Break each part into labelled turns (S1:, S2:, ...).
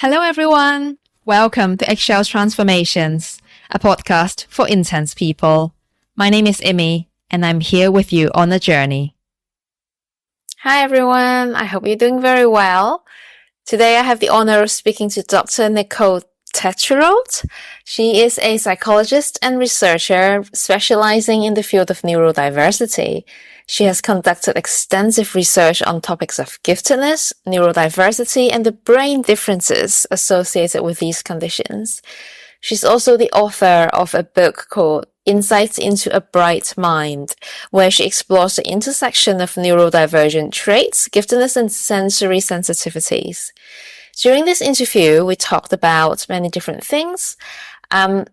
S1: Hello everyone! Welcome to Eggshell Transformations, a podcast for intense people. My name is Imi, and I'm here with you on a journey.
S2: Hi everyone, I hope you're doing very well. Today I have the honor of speaking to Dr. Nicole Tetreault. She is a psychologist and researcher specializing in the field of neurodiversity. She has conducted extensive research on topics of giftedness, neurodiversity, and the brain differences associated with these conditions. She's also the author of a book called Insights into a Bright Mind, where she explores the intersection of neurodivergent traits, giftedness, and sensory sensitivities. During this interview, we talked about many different things.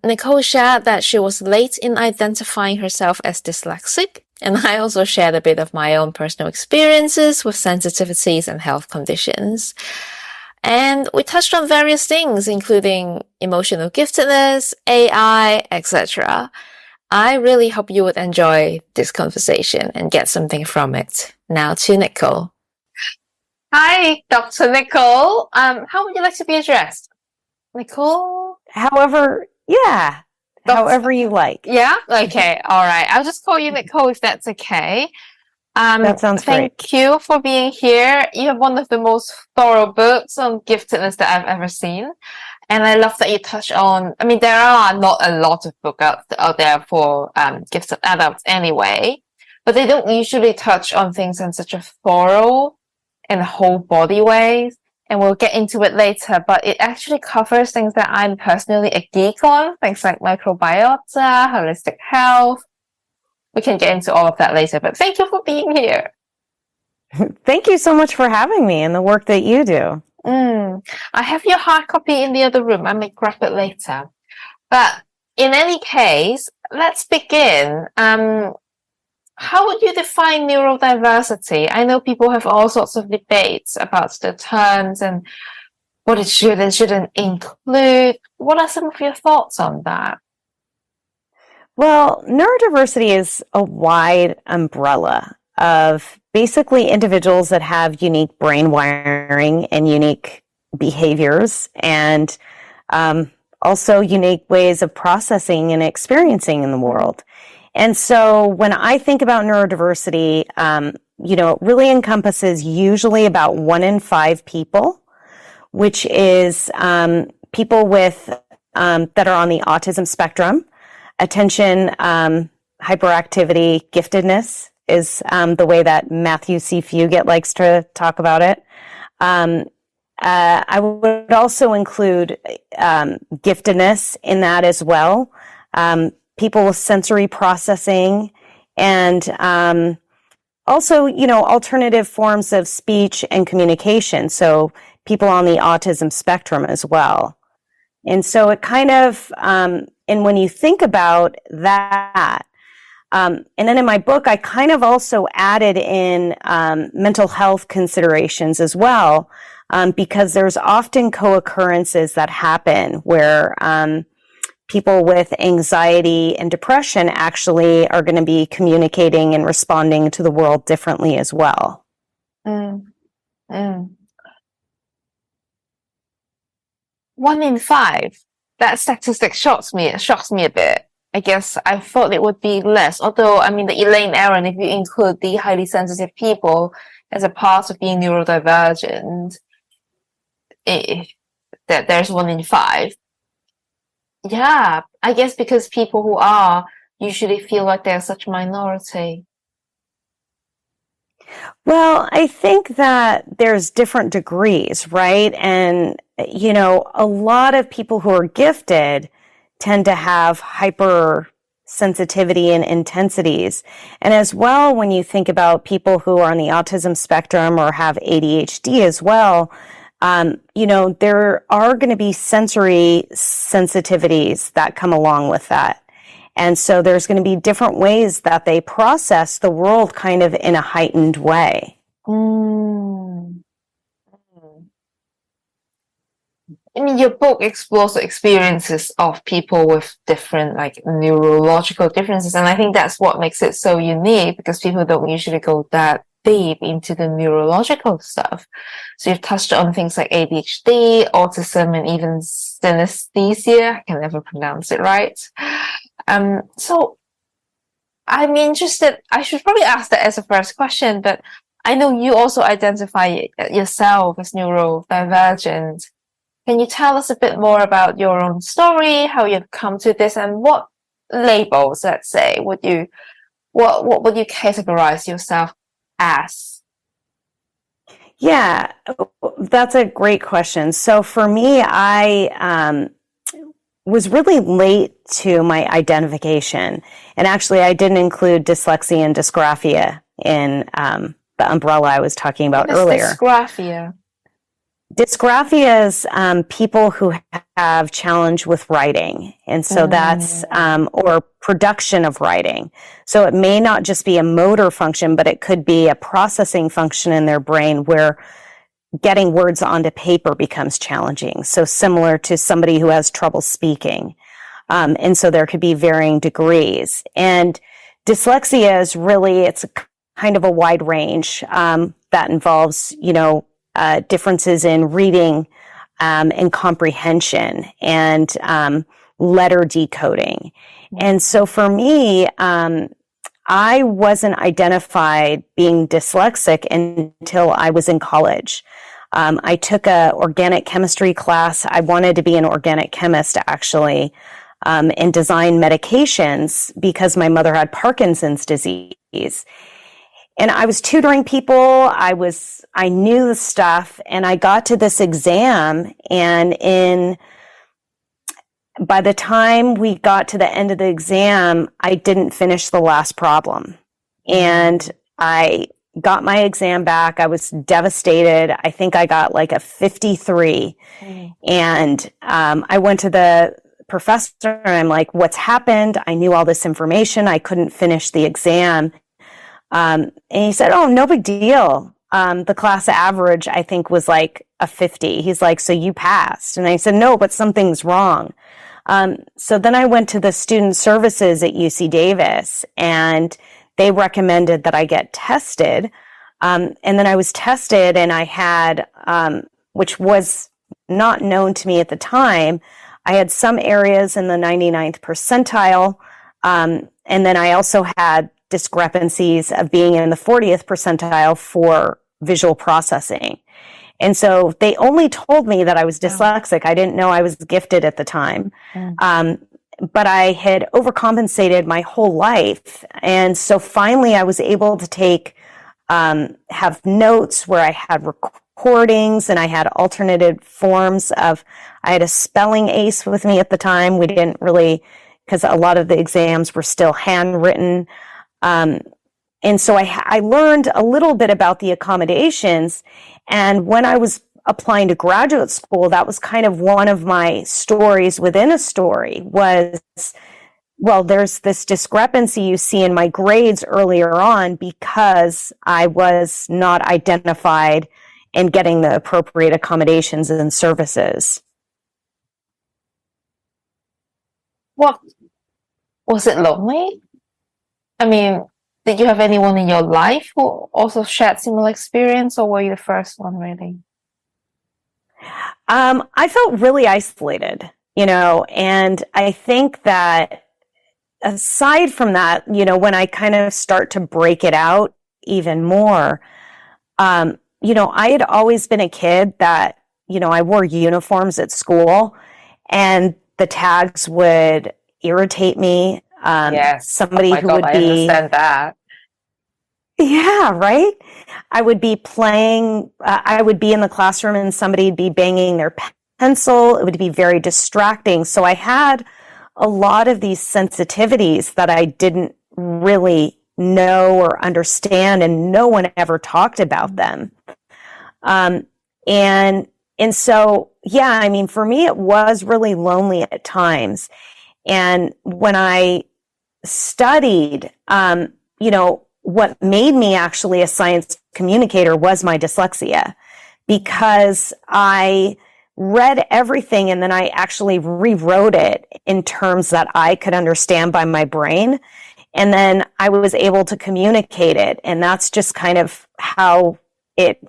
S2: Nicole shared that she was late in identifying herself as dyslexic, and I also shared a bit of my own personal experiences with sensitivities and health conditions. And we touched on various things, including emotional giftedness, AI, etc. I really hope you would enjoy this conversation and get something from it. Now to Nicole. Hi, Dr. Nicole. How would you like to be addressed? Nicole?
S3: However you like.
S2: Yeah? Okay. All right. I'll just call you Nicole if that's okay.
S3: That sounds great.
S2: Thank you for being here. You have one of the most thorough books on giftedness that I've ever seen. And I love that you touch on, there are not a lot of books out there for gifted adults anyway, but they don't usually touch on things in such a thorough and whole body way. And we'll get into it later, but it actually covers things that I'm personally a geek on, things like microbiota, holistic health. We can get into all of that later, but thank you for being here.
S3: Thank you so much for having me and the work that you do.
S2: I have your hard copy in the other room. I may grab it later. But in any case, let's begin. How would you define neurodiversity? I know people have all sorts of debates about the terms and what it should and shouldn't include. What are some of your thoughts on that?
S3: Well, neurodiversity is a wide umbrella of basically individuals that have unique brain wiring and unique behaviors and also unique ways of processing and experiencing in the world. And so when I think about neurodiversity, it really encompasses usually about 1 in 5 people, which is people with that are on the autism spectrum. Attention, hyperactivity, giftedness is the way that Matthew C. Fugate likes to talk about it. I would also include giftedness in that as well. People with sensory processing and also, alternative forms of speech and communication. So people on the autism spectrum as well. And so it kind of, and when you think about that, and then in my book, I kind of also added in mental health considerations as well, because there's often co-occurrences that happen where people with anxiety and depression actually are going to be communicating and responding to the world differently as well.
S2: 1 in 5. That statistic shocks me. It shocks me a bit. I guess I thought it would be less. Although, the Elaine Aron, if you include the highly sensitive people as a part of being neurodivergent, that there's 1 in 5. Yeah, I guess because people who are usually feel like they're such a minority.
S3: Well, I think that there's different degrees, right? And, a lot of people who are gifted tend to have hypersensitivity and intensities. And as well, when you think about people who are on the autism spectrum or have ADHD as well, there are going to be sensory sensitivities that come along with that. And so there's going to be different ways that they process the world kind of in a heightened way.
S2: Your book explores the experiences of people with different, neurological differences. And I think that's what makes it so unique, because people don't usually go that deep into the neurological stuff. So you've touched on things like ADHD, autism, and even synesthesia. I can never pronounce it right. So I'm interested, I should probably ask that as a first question, but I know you also identify yourself as neurodivergent. Can you tell us a bit more about your own story, how you've come to this, and what labels, let's say, what would you categorize yourself as?
S3: Yeah, that's a great question. So for me, I was really late to my identification. And actually, I didn't include dyslexia and dysgraphia in the umbrella I was talking about earlier.
S2: Dysgraphia.
S3: Dysgraphia is people who have challenge with writing. And so that's, or production of writing. So it may not just be a motor function, but it could be a processing function in their brain where getting words onto paper becomes challenging. So similar to somebody who has trouble speaking. And so there could be varying degrees. And dyslexia is really, it's kind of a wide range that involves, differences in reading and comprehension and letter decoding. And so for me, I wasn't identified being dyslexic until I was in college. I took a organic chemistry class. I wanted to be an organic chemist, actually, and design medications because my mother had Parkinson's disease. And I was tutoring people. I knew the stuff, and I got to this exam, and by the time we got to the end of the exam, I didn't finish the last problem. And I got my exam back. I was devastated. I think I got like a 53. And I went to the professor and I'm like, what's happened? I knew all this information. I couldn't finish the exam. And he said, oh, no big deal. The class average, I think, was like a 50. He's like, so you passed. And I said, no, but something's wrong. So then I went to the student services at UC Davis, and they recommended that I get tested. And then I was tested, and I had, which was not known to me at the time, I had some areas in the 99th percentile. And then I also had discrepancies of being in the 40th percentile for visual processing. And so they only told me that I was dyslexic. I didn't know I was gifted at the time. But I had overcompensated my whole life. And so finally I was able to have notes where I had recordings, and I had alternative forms of, I had a spelling ace with me at the time. We didn't really, because a lot of the exams were still handwritten. And so I learned a little bit about the accommodations. And when I was applying to graduate school, that was kind of one of my stories within a story was, well, there's this discrepancy you see in my grades earlier on because I was not identified and getting the appropriate accommodations and services.
S2: What was it lonely? I mean, did you have anyone in your life who also shared similar experience, or were you the first one, really?
S3: I felt really isolated, and I think that aside from that, when I kind of start to break it out even more, I had always been a kid that, I wore uniforms at school, and the tags would irritate me.
S2: Yes.
S3: Somebody who would
S2: I
S3: be,
S2: understand that.
S3: yeah, right. I would be playing, I would be in the classroom and somebody would be banging their pencil. It would be very distracting. So I had a lot of these sensitivities that I didn't really know or understand, and no one ever talked about them. And so, yeah, I mean, for me, it was really lonely at times. And when I studied, what made me actually a science communicator was my dyslexia, because I read everything and then I actually rewrote it in terms that I could understand by my brain. And then I was able to communicate it. And that's just kind of how it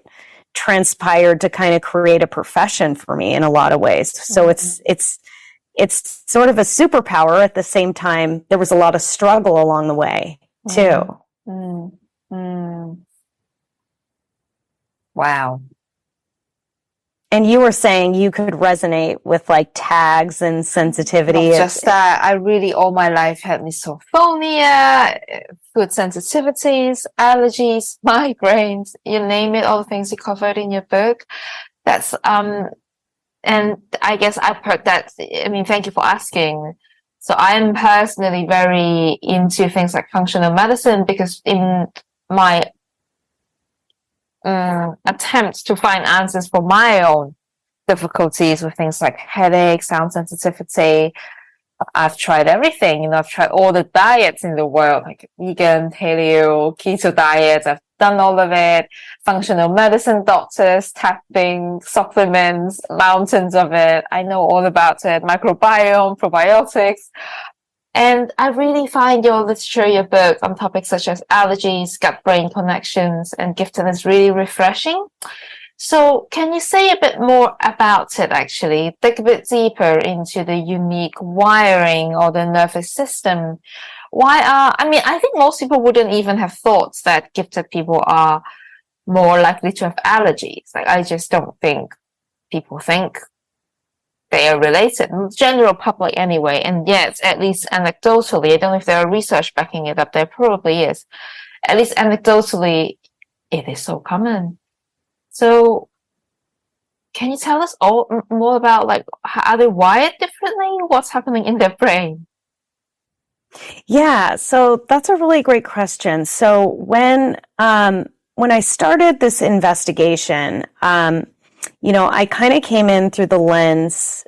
S3: transpired to kind of create a profession for me in a lot of ways. So it's sort of a superpower. At the same time, there was a lot of struggle along the way too.
S2: Wow.
S3: And you were saying you could resonate with like tags and sensitivity.
S2: Not just that, I really all my life had misophonia, food sensitivities, allergies, migraines, you name it, all the things you covered in your book. That's and I guess I've heard that. I mean, thank you for asking. So I'm personally very into things like functional medicine, because in my attempts to find answers for my own difficulties with things like headache, sound sensitivity, I've tried everything. I've tried all the diets in the world, like vegan, paleo, keto diets. I've done all of it. Functional medicine doctors, tapping, supplements, mountains of it. I know all about it. Microbiome, probiotics. And I really find your literature, your book on topics such as allergies, gut-brain connections, and giftedness really refreshing. So can you say a bit more about it, actually? Dig a bit deeper into the unique wiring or the nervous system. I think most people wouldn't even have thought that gifted people are more likely to have allergies. Like, I just don't think people think they are related, general public anyway, and yet, at least anecdotally, I don't know if there are research backing it up, there probably is, at least anecdotally, it is so common. So, can you tell us more about, like, are they wired differently? What's happening in their brain?
S3: Yeah, so that's a really great question. So when I started this investigation, I kind of came in through the lens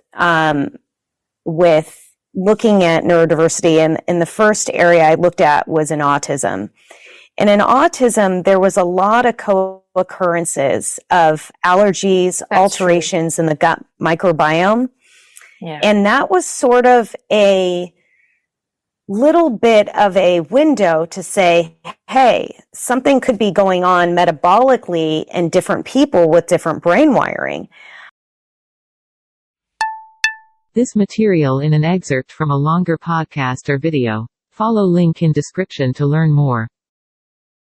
S3: with looking at neurodiversity, and the first area I looked at was in autism. And in autism, there was a lot of co-occurrences of allergies, alterations in the gut microbiome.
S2: Yeah.
S3: And that was sort of a little bit of a window to say, hey, something could be going on metabolically in different people with different brain wiring.
S4: This material in an excerpt from a longer podcast or video. Follow link in description to learn more.